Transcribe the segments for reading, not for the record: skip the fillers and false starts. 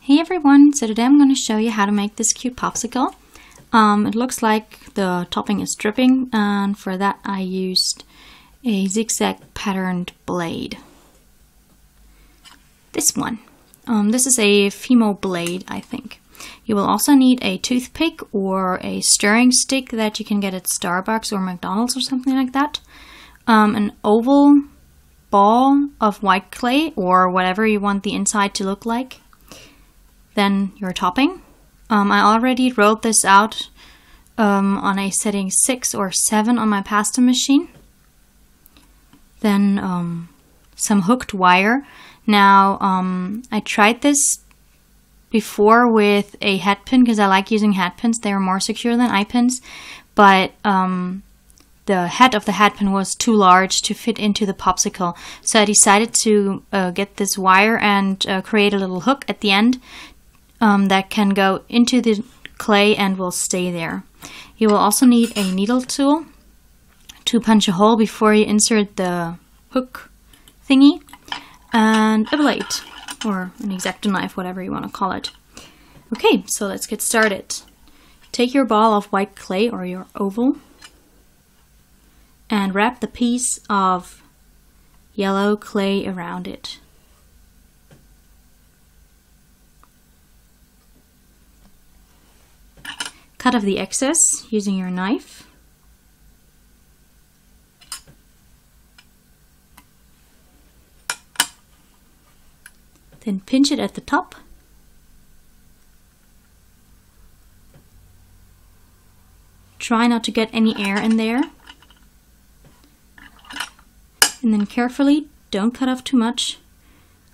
Hey everyone, so today I'm going to show you how to make this cute popsicle. It looks like the topping is dripping, and for that I used a zigzag patterned blade. This one. This is a Fimo blade, I think. You will also need a toothpick or a stirring stick that you can get at Starbucks or McDonald's or something like that. An oval ball of white clay or whatever you want the inside to look like. Then your topping. I already rolled this out on a setting 6 or 7 on my pasta machine. Then some hooked wire. Now I tried this before with a head pin because I like using head pins. They are more secure than eye pins, but the head of the head pin was too large to fit into the popsicle. So I decided to get this wire and create a little hook at the end that can go into the clay and will stay there. You will also need a needle tool to punch a hole before you insert the hook thingy, and a blade or an X-Acto knife, whatever you want to call it. Okay, so let's get started. Take your ball of white clay or your oval and wrap the piece of yellow clay around it. Cut off the excess using your knife. Then pinch it at the top. Try not to get any air in there. And then carefully, don't cut off too much.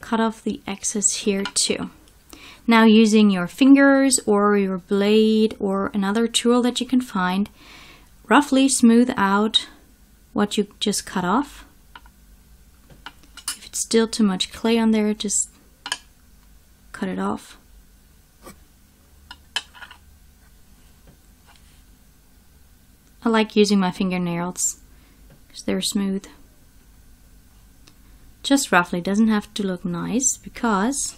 Cut off the excess here too. Now using your fingers or your blade or another tool that you can find, roughly smooth out what you just cut off. If it's still too much clay on there, just cut it off. I like using my fingernails because they're smooth. Just roughly, doesn't have to look nice because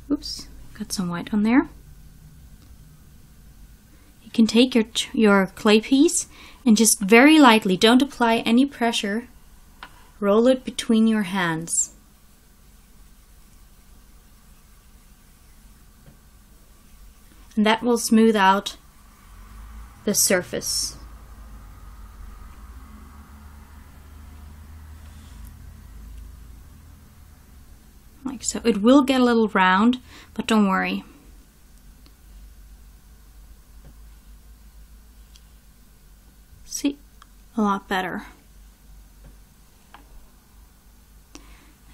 oops, got some white on there. You can take your clay piece and just very lightly, don't apply any pressure, roll it between your hands. And that will smooth out the surface. Like so. It will get a little round, but don't worry. See? A lot better.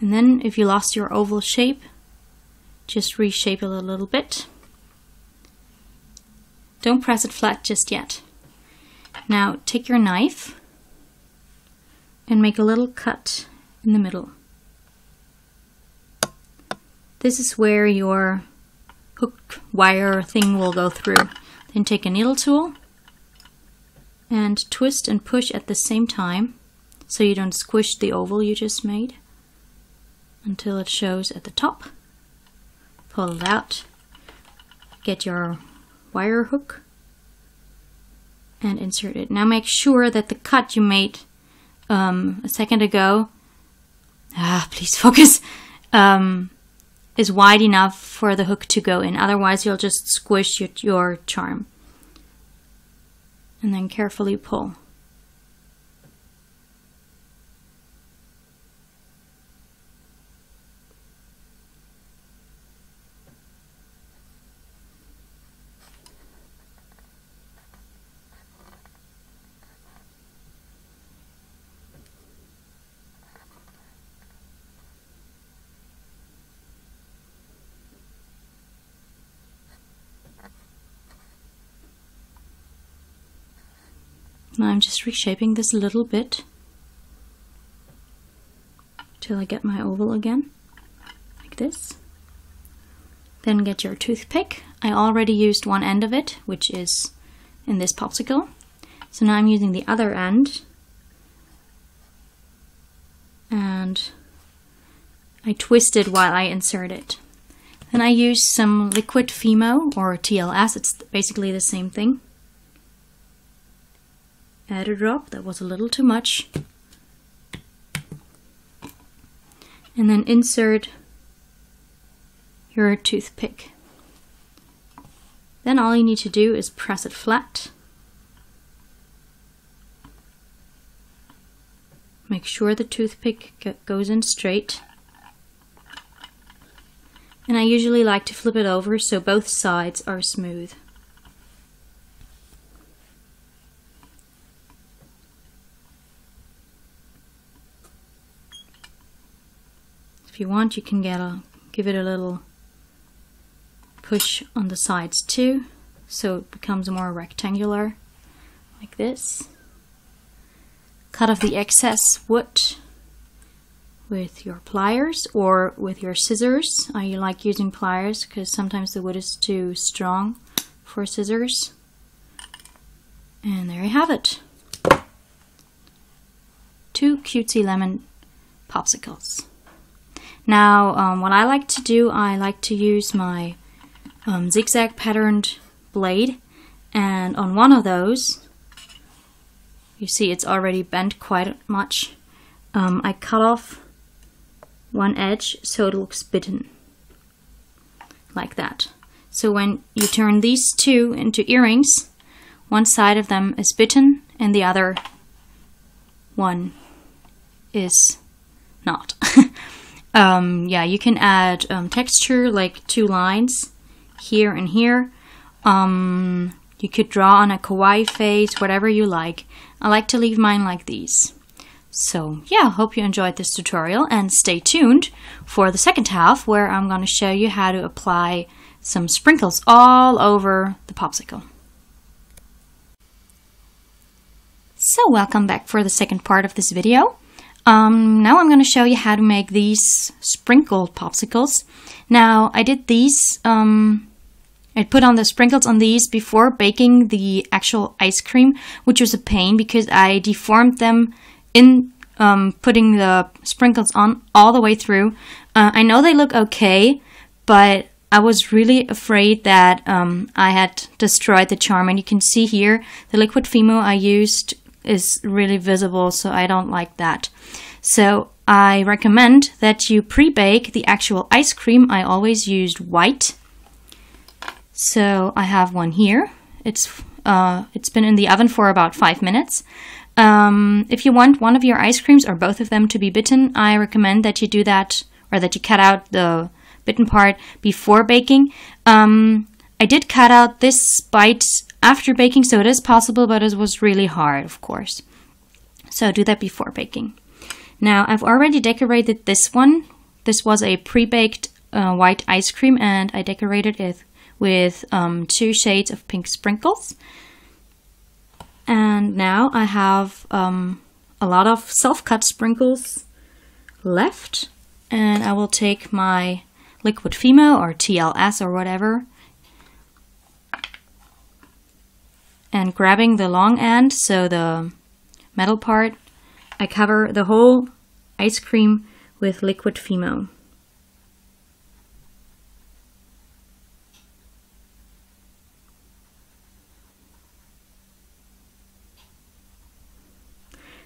And then if you lost your oval shape, just reshape it a little bit. Don't press it flat just yet. Now take your knife and make a little cut in the middle. This is where your hook wire thing will go through. Then take a needle tool and twist and push at the same time so you don't squish the oval you just made until it shows at the top. Pull it out. Get your wire hook and insert it. Now make sure that the cut you made a second ago, please focus, is wide enough for the hook to go in. Otherwise you'll just squish your charm. And then carefully pull. Now I'm just reshaping this a little bit till I get my oval again, like this. Then get your toothpick. I already used one end of it, which is in this popsicle. So now I'm using the other end and I twist it while I insert it. Then I use some liquid Fimo or TLS, it's basically the same thing. Add a drop, that was a little too much. And then insert your toothpick. Then all you need to do is press it flat. Make sure the toothpick goes in straight. And I usually like to flip it over so both sides are smooth. If you want, you can give it a little push on the sides too, so it becomes more rectangular, like this. Cut off the excess wood with your pliers or with your scissors. I like using pliers because sometimes the wood is too strong for scissors. And there you have it. 2 cutesy lemon popsicles. Now, what I like to do, I like to use my zigzag patterned blade, and on one of those, you see it's already bent quite much. I cut off one edge so it looks bitten, like that. So when you turn these two into earrings, one side of them is bitten and the other one is not. Yeah, you can add texture, like 2 lines here and here. You could draw on a kawaii face, whatever you like. I like to leave mine like these. So yeah, hope you enjoyed this tutorial, and stay tuned for the second half where I'm going to show you how to apply some sprinkles all over the popsicle. So welcome back for the second part of this video. Now I'm going to show you how to make these sprinkled popsicles. Now I did these, I put on the sprinkles on these before baking the actual ice cream, which was a pain because I deformed them in putting the sprinkles on all the way through. I know they look okay, but I was really afraid that I had destroyed the charm, and you can see here the liquid Fimo I used is really visible, so I don't like that. So I recommend that you pre-bake the actual ice cream. I always used white. So I have one here. It's been in the oven for about 5 minutes. If you want one of your ice creams or both of them to be bitten, I recommend that you do that, or that you cut out the bitten part before baking. I did cut out this bite after baking, so it is possible, but it was really hard, of course. So do that before baking. Now I've already decorated this one. This was a pre-baked white ice cream, and I decorated it with 2 shades of pink sprinkles. And now I have a lot of self-cut sprinkles left, and I will take my liquid Fimo or TLS or whatever, and grabbing the long end, so the metal part, I cover the whole ice cream with liquid Fimo.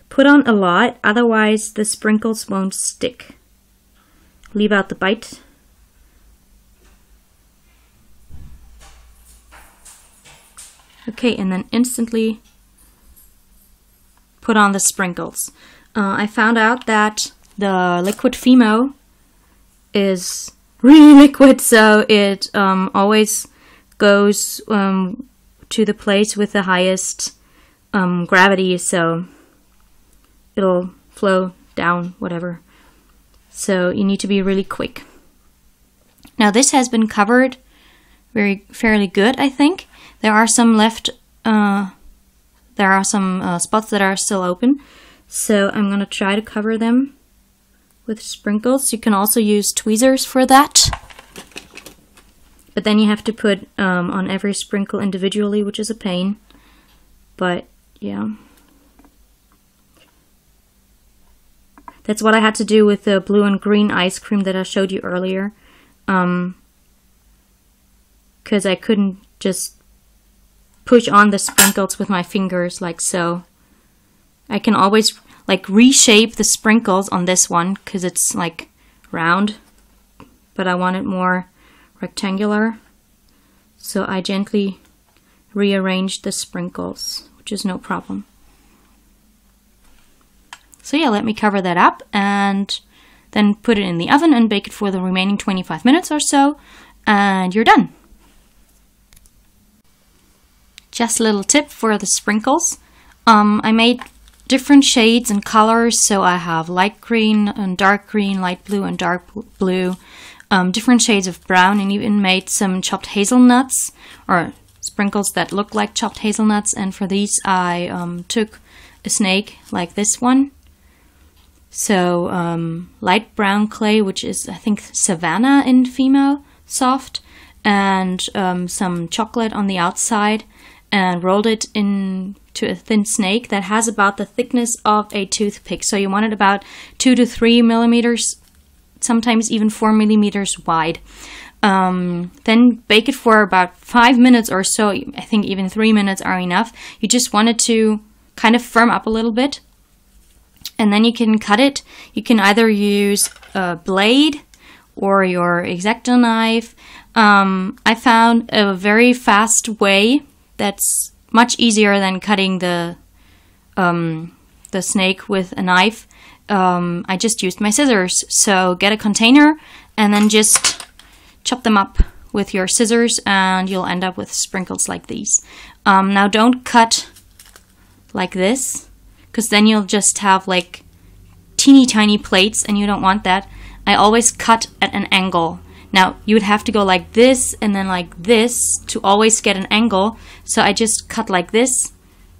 Put on a lot, otherwise the sprinkles won't stick. Leave out the bite. Okay, and then instantly put on the sprinkles. I found out that the liquid Fimo is really liquid, so it always goes to the place with the highest gravity, so it'll flow down, whatever. So you need to be really quick. Now this has been covered fairly good, I think. There are some left, there are some spots that are still open, so I'm going to try to cover them with sprinkles. You can also use tweezers for that, but then you have to put on every sprinkle individually, which is a pain, but yeah. That's what I had to do with the blue and green ice cream that I showed you earlier. Because I couldn't just push on the sprinkles with my fingers like so. I can always like reshape the sprinkles on this one because it's like round, but I want it more rectangular. So I gently rearrange the sprinkles, which is no problem. So yeah, let me cover that up and then put it in the oven and bake it for the remaining 25 minutes or so, and you're done. Just a little tip for the sprinkles. I made different shades and colors, so I have light green and dark green, light blue and dark blue, different shades of brown, and even made some chopped hazelnuts or sprinkles that look like chopped hazelnuts. And for these I took a snake like this one. So light brown clay, which is I think Savannah in female soft, and some chocolate on the outside, and rolled it into a thin snake that has about the thickness of a toothpick. So you want it about 2 to 3 millimeters, sometimes even 4 millimeters wide. Then bake it for about 5 minutes or so. I think even 3 minutes are enough. You just want it to kind of firm up a little bit. And then you can cut it. You can either use a blade or your X-Acto knife. I found a very fast way that's much easier than cutting the snake with a knife. I just used my scissors. So get a container and then just chop them up with your scissors and you'll end up with sprinkles like these. Now don't cut like this, because then you'll just have like teeny tiny plates and you don't want that. I always cut at an angle. Now you would have to go like this and then like this to always get an angle. So I just cut like this,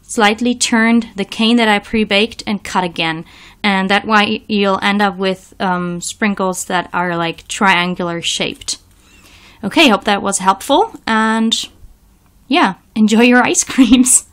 slightly turned the cane that I pre-baked and cut again. And that way you'll end up with sprinkles that are like triangular shaped. Okay, hope that was helpful, and yeah, enjoy your ice creams.